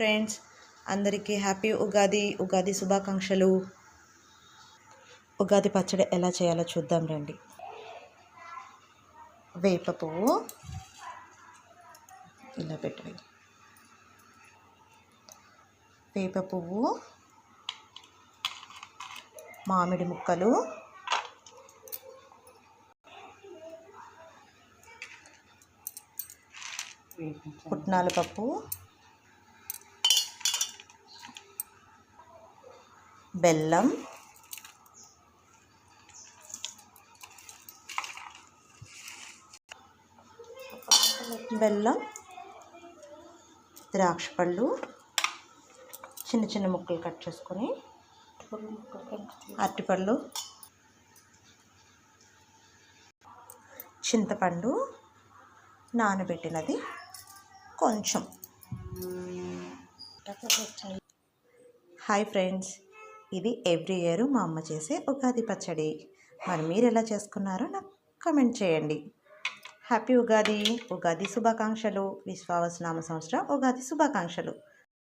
Friends, అందరికీ happy Ugadi శుభాకాంక్షలు. ఉగాది పచ్చడి ఎలా చేయాలో చూద్దాం రండి. వేప పువ్వు ఇలా పెట్టండి. వేప పువ్వు, మామిడి ముక్కలు, పుట్నాల పప్పు, బెల్లం, ద్రాక్ష పళ్ళు చిన్న చిన్న ముక్కలు కట్ చేసుకొని, అరటిపళ్ళు, చింతపండు నానబెట్టినది కొంచెం. హాయ్ ఫ్రెండ్స్, ఇది ఎవ్రీ ఇయర్ మా అమ్మ చేసే ఉగాది పచ్చడి. మరి మీరు ఎలా చేసుకున్నారో నాకు కమెంట్ చేయండి. హ్యాపీ ఉగాది శుభాకాంక్షలు. విశ్వావసు నామ సంవత్సరం ఉగాది శుభాకాంక్షలు.